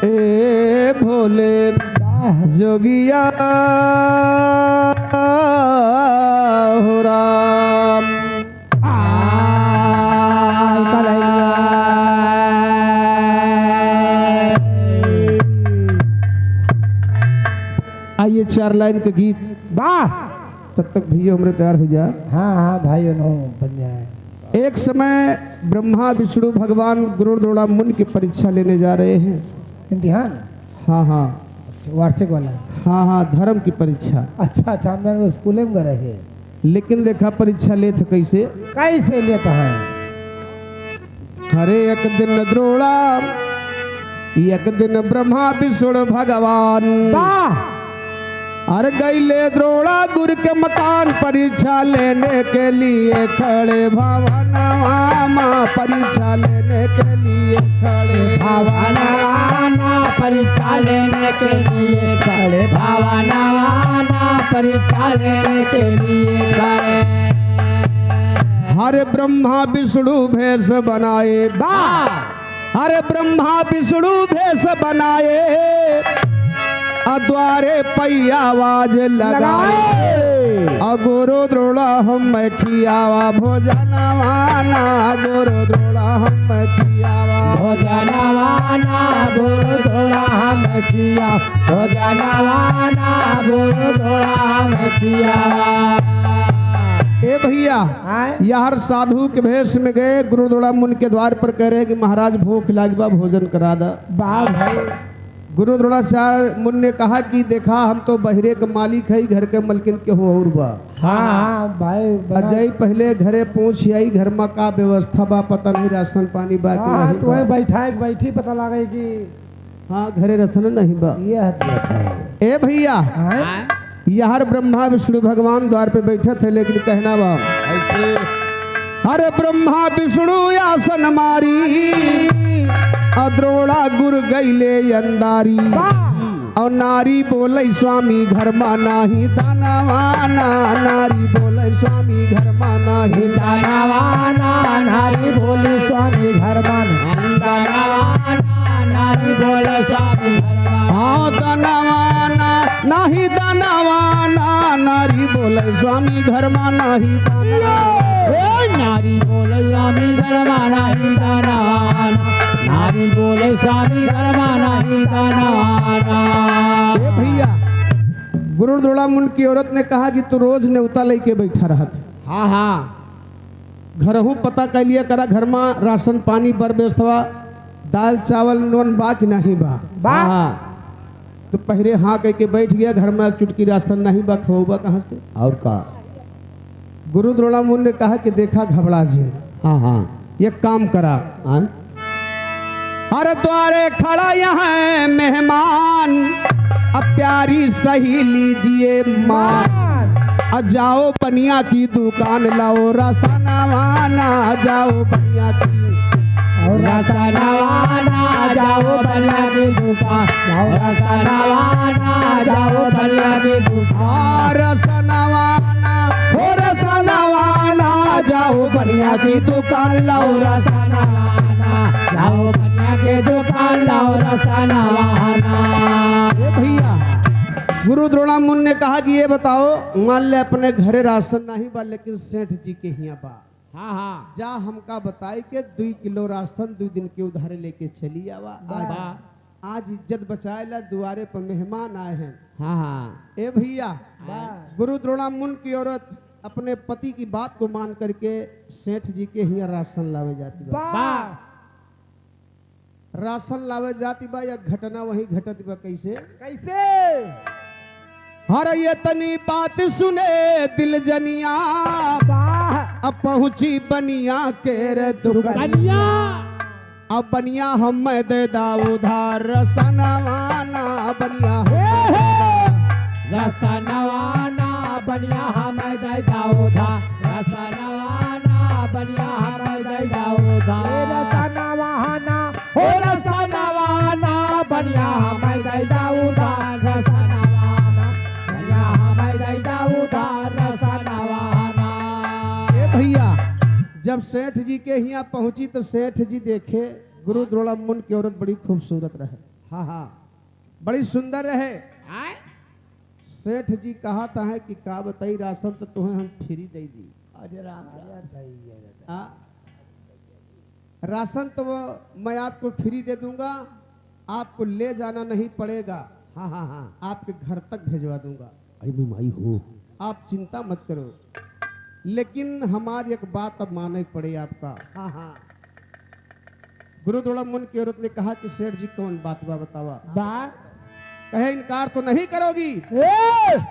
ए भोले जोगिया हो राम। आइए 4 लाइन का गीत। वाह, तब तक भैया उम्र तैयार हो जा। हाँ हाँ भाइयों नो बन जाए। एक समय ब्रह्मा विष्णु भगवान गुरु द्रोणा मुनि की परीक्षा लेने जा रहे हैं। इम्तिहान? हाँ हाँ वार्षिक वाला? हाँ हाँ धर्म की परीक्षा। अच्छा अच्छा, मैं स्कूल में गए थे। लेकिन देखा परीक्षा ले थे कैसे कैसे लेता है? हरे एक दिन द्रोणा एक दिन ब्रह्मा विष्णु भगवान वाह, अरे गईले द्रोणा गुरु के मकान परीक्षा लेने के लिए खड़े भवनवा परीक्षा लेने के लिए खड़े भावना परीक्षा लेने के लिए खड़े, भावना परीक्षा लेने के लिए खड़े। हरे ब्रह्मा विष्णु भेष बनाए। वाह, हरे ब्रह्मा विष्णु भेष बनाए द्वारे पैया आवाज लगाए गुरु द्रोणा हम खियावा भोजनवाना गुरु द्रोणा हम खियावा भोजनवाना गुरु द्रोणा हम खिया, भोजनवाना गुरु द्रोणा हम खिया। ए भैया यार साधु के भेष में गए गुरु द्रोणा मुनि के द्वार पर कह रहे हैं कि महाराज भूख लागबा भोजन करा दा। वाह भाई, गुरु द्रोणाचार्य मुनि ने कहा कि देखा हम तो बहरे के मालिक है घर के मलकिन के हो और बा। हाँ हाँ भाई, अजय पहले घरे पहुंच आई घर में का व्यवस्था बा पता नहीं राशन पानी बा कि हाँ, नहीं तो वहीं बैठा एक बैठी पता लगे कि हाँ घरे रसन नहीं बा। ये है। ए भैया यार ब्रह्मा विष्णु भगवान द्वार पे बैठे थे लेकिन कहना बा अरे ब्रह्मा विष्णु आसन मारी द्रोणा गुरु गईले अंडारी और नारी बोले स्वामी घर मा नाही दानवाना नारी बोले स्वामी घर मा नाही दानवाना नारी बोले स्वामी घर मा दानवाना नारी बोले स्वामी हाँ दानवाना नाही दानवाना नारी बोले स्वामी घर मा नाही नारी बोले स्वामी घर मा नाही दानवाना नारी बोले स्वामी घर मा नाही दानवाना। भैया गुरु द्रोणा मुनि की औरत ने कहा कि तू रोज ने उता लेके बैठा रहा था। हाँ हाँ, घर हूँ पता कर लिया करा घर में राशन पानी बर व्यवस्था दाल चावल नून बा कि नहीं बा। हाँ तो पहले हाँ कह के बैठ गया घर में चुटकी राशन नहीं बा खबा कहाँ से और का। गुरु द्रोणा मुनि ने कहा कि देखा घबरा जी। हाँ हाँ, ये काम करा हर द्वारे खड़ा यहाँ मेहमान अब प्यारी सही लीजिए मान जाओ बनिया की दुकान लाओ रसनवाना जाओ बनिया की रसनवाना जाओ बनिया की दुकान जाओ रसनवाना जाओ बनिया की दुकान रसनवाना हो रसनवाना जाओ बनिया की दुकान लाओ रसनवाना जाओ बनिया के दुकान लाओ रसनवाना। भैया गुरु द्रोणा मुनि ने कहा कि ये बताओ मान ले अपने घरे राशन नहीं बा लेकिन सेठ जी के हिया बा। हाँ हाँ, जा हमका बताई के 2 किलो राशन 2 दिन के उधारे लेके चली आवा। आज इज्जत बचाएला दुआरे पर मेहमान आए हैं। हाँ हाँ, ए भैया गुरु द्रोणा मुनि की औरत अपने पति की बात को मान करके सेठ जी के हिया राशन लावे जाती बा। राशन लावे जाती बा या घटना वही घटत बा कैसे कैसे? हर ये तनी बात सुने दिल जनिया अब पहुंची बनिया के रे दुकनिया अब बनिया हम दे दा उधार रसनवाना बनिया रसनवाना बनिया हम दे दा उधार रसनवाना बनिया हम दे दा उधार रसनवाना हो रसनवाना बनिया हम दे दा उधार रसनवाना बनिया हम दे दा उधार रसनवाना। भैया जब सेठ जी के यहाँ पहुंची तो सेठ जी देखे गुरु द्रोणा मुनि की औरत बड़ी खूबसूरत रहे। हाँ हाँ बड़ी सुंदर रहे। आय सेठ जी कहता है कि का बताई राशन तो तुम्हें हम फ्री दे दी। अरे राम हाँ? राशन तो मैं आपको फ्री दे दूंगा, आपको ले जाना नहीं पड़ेगा। हाँ हाँ हाँ आपके घर तक भेजवा दूंगा, अरे मैं माई हो आप चिंता मत करो। लेकिन हमारी एक बात अब माननी पड़े आपका। हाँ हाँ गुरुदोड़ा मुन की औरत ने कहा कि सेठ जी कौन बात बा बतावा। बा कहे इनकार तो नहीं करोगी? ए